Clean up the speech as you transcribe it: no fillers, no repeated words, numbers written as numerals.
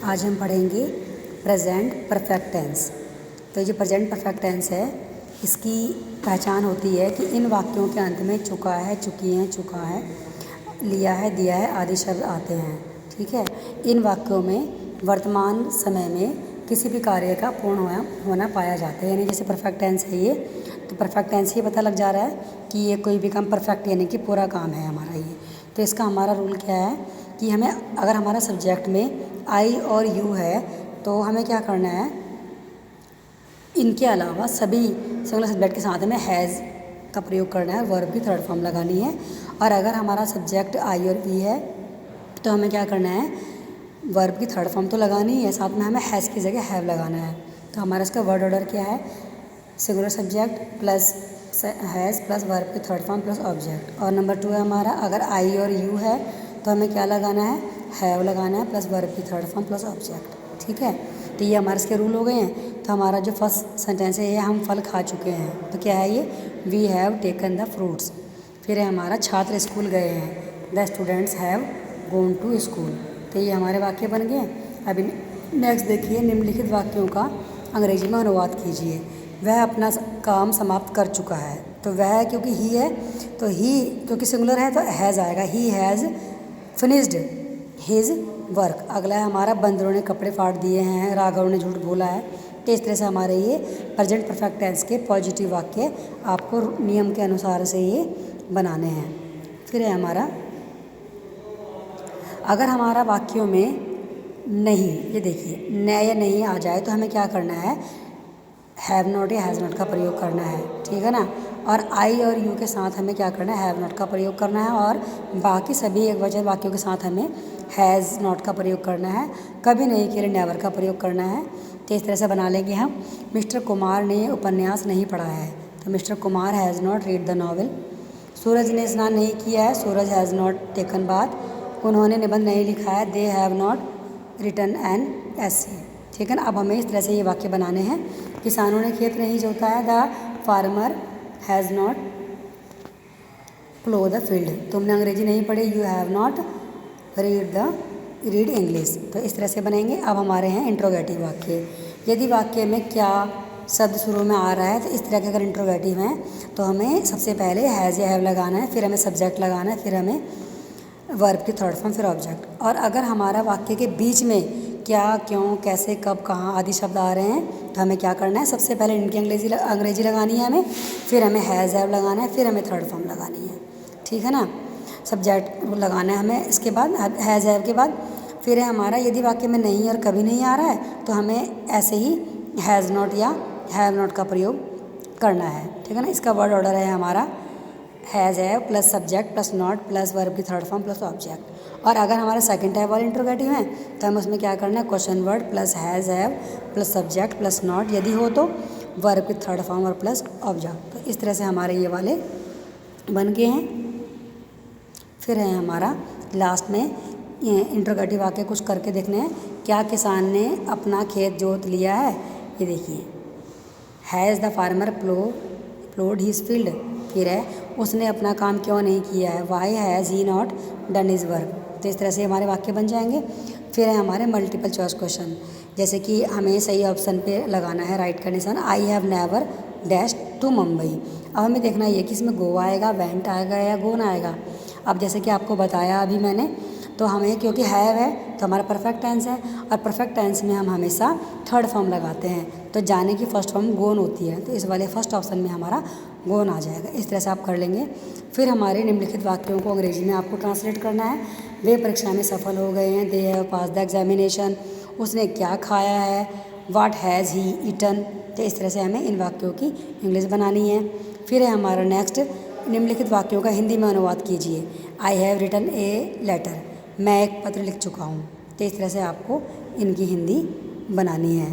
आज हम पढ़ेंगे प्रेजेंट परफेक्ट टेंस। तो ये प्रेजेंट परफेक्ट टेंस है, इसकी पहचान होती है कि इन वाक्यों के अंत में चुका है, चुकी हैं, चुका है, लिया है, दिया है आदि शब्द आते हैं। ठीक है। इन वाक्यों में वर्तमान समय में किसी भी कार्य का पूर्ण होना पाया जाता है। यानी जैसे परफेक्ट टेंस है ये, तो परफेक्ट टेंस ये पता लग जा रहा है कि ये कोई भी काम परफेक्ट यानी कि पूरा काम है हमारा ये। तो इसका हमारा रूल क्या है कि हमें अगर हमारा सब्जेक्ट में आई और यू है तो हमें क्या करना है, इनके अलावा सभी सिंगुलर सब्जेक्ट के साथ हमें हैज़ का प्रयोग करना है, वर्ब की थर्ड फॉर्म लगानी है। और अगर हमारा सब्जेक्ट आई और वी है तो हमें क्या करना है, वर्ब की थर्ड फॉर्म तो लगानी है, साथ में हमें हैज़ की जगह हैव लगाना है। तो हमारा इसका वर्ड ऑर्डर क्या है, singular subject plus has plus verb की थर्ड फॉर्म प्लस ऑब्जेक्ट। और नंबर 2 है हमारा, अगर आई और यू है तो हमें क्या लगाना है, हैव लगाना है प्लस वर्ब की थर्ड फॉर्म प्लस ऑब्जेक्ट। ठीक है। तो ये हमारे इसके रूल हो गए हैं। तो हमारा जो फर्स्ट सेंटेंस है ये, हम फल खा चुके हैं, तो क्या है ये, we have taken the fruits. फिर है हमारा छात्र स्कूल गए हैं, the students have gone to school. तो ये हमारे वाक्य बन गए। अभी नेक्स्ट देखिए, निम्नलिखित वाक्यों का अंग्रेजी में अनुवाद कीजिए। वह अपना काम समाप्त कर चुका है, तो वह क्योंकि ही है तो ही क्योंकि सिंगुलर है तो हैज़ आएगा, he has finished his work. अगला है हमारा, बंदरों ने कपड़े फाड़ दिए हैं, राघव ने झूठ बोला है। तो इस तरह से हमारे ये प्रेजेंट परफेक्ट टेंस के पॉजिटिव वाक्य आपको नियम के अनुसार से ये बनाने हैं। फिर है हमारा, अगर हमारा वाक्यों में नहीं, ये देखिए न या नहीं आ जाए तो हमें क्या करना है, हैव नॉट या हैज़ नॉट का प्रयोग करना है। ठीक है ना। और आई और यू के साथ हमें क्या करना है, हैव नॉट का प्रयोग करना है। और बाकी सभी एकवचन वाक्यों के साथ हमें हैज़ नॉट का प्रयोग करना है। कभी नहीं के लिए नेवर का प्रयोग करना है। तो इस तरह से बना लेंगे हम। मिस्टर कुमार ने उपन्यास नहीं पढ़ा है, तो mister Kumar has not read the novel. Suraj ने स्नान नहीं किया है, Suraj has not taken bath. उन्होंने निबंध नहीं लिखा है, they have not written an essay. ठीक है ना। अब हमें इस तरह से ये वाक्य बनाने हैं। किसानों ने खेत नहीं जोता है, the farmer has not plough the field. तुमने अंग्रेजी नहीं पढ़ी, you have not read English. तो इस तरह से बनेंगे। अब हमारे हैं इंट्रोगेटिव वाक्य। यदि वाक्य में क्या शब्द शुरू में आ रहा है तो इस तरह के अगर इंट्रोगेटिव हैं तो हमें सबसे पहले हैज़ या हैव लगाना है, फिर हमें सब्जेक्ट लगाना है, फिर हमें वर्ब की थर्ड फॉर्म, फिर ऑब्जेक्ट। और अगर हमारा वाक्य के बीच में क्या, क्यों, कैसे, कब, कहाँ आदि शब्द आ रहे हैं तो हमें क्या करना है, सबसे पहले इनकी अंग्रेजी लगानी है हमें, फिर हमें हैज़ हैव लगाना है, फिर हमें थर्ड फॉर्म लगानी है। ठीक है ना। सब्जेक्ट लगाना है हमें, इसके बाद हैज़ हैव के बाद फिर है हमारा, यदि वाक्य में नहीं और कभी नहीं आ रहा है तो हमें ऐसे ही हैज़ नॉट या हैव नॉट का प्रयोग करना है। ठीक है ना। इसका वर्ड ऑर्डर है हमारा has have plus subject plus not plus verb की थर्ड फॉर्म प्लस ऑब्जेक्ट। और अगर हमारा सेकंड टाइप वाले इंट्रोगेटिव है तो हम उसमें क्या करना है, question word plus has have plus subject plus not, यदि हो तो वर्ब की थर्ड फॉर्म और प्लस ऑब्जेक्ट। तो इस तरह से हमारे ये वाले बन गए हैं। फिर है हमारा लास्ट में इंट्रोगेटिव वाक्य कुछ करके देखने हैं। क्या किसान ने अपना खेत जोत लिया है, ये देखिए, has the farmer ploughed his field. फिर है, उसने अपना काम क्यों नहीं किया है, why has he not done his work. तो इस तरह से हमारे वाक्य बन जाएंगे। फिर है हमारे मल्टीपल चॉइस क्वेश्चन, जैसे कि हमें सही ऑप्शन पे लगाना है राइट का निशान, I have never dash to Mumbai. अब हमें देखना ये कि इसमें गो आएगा, वेंट आएगा या गोन आएगा। अब जैसे कि आपको बताया अभी मैंने, तो हमें क्योंकि हैव है तो हमारा परफेक्ट टेंस है, और परफेक्ट टेंस में हम हमेशा थर्ड फॉर्म लगाते हैं, तो जाने की फर्स्ट फॉर्म गोन होती है, तो इस वाले फर्स्ट ऑप्शन में हमारा गोन आ जाएगा। इस तरह से आप कर लेंगे। फिर हमारे निम्नलिखित वाक्यों को अंग्रेजी में आपको ट्रांसलेट करना है। वे परीक्षा में सफल हो गए हैं, they have pass the examination. उसने क्या खाया है, व्हाट हैज़ ही ईटन। तो इस तरह से हमें इन वाक्यों की इंग्लिश बनानी है। फिर है हमारा नेक्स्ट, निम्नलिखित वाक्यों का हिंदी में अनुवाद कीजिए। I have written a letter, मैं एक पत्र लिख चुका हूँ। तो इस तरह से आपको इनकी हिंदी बनानी है।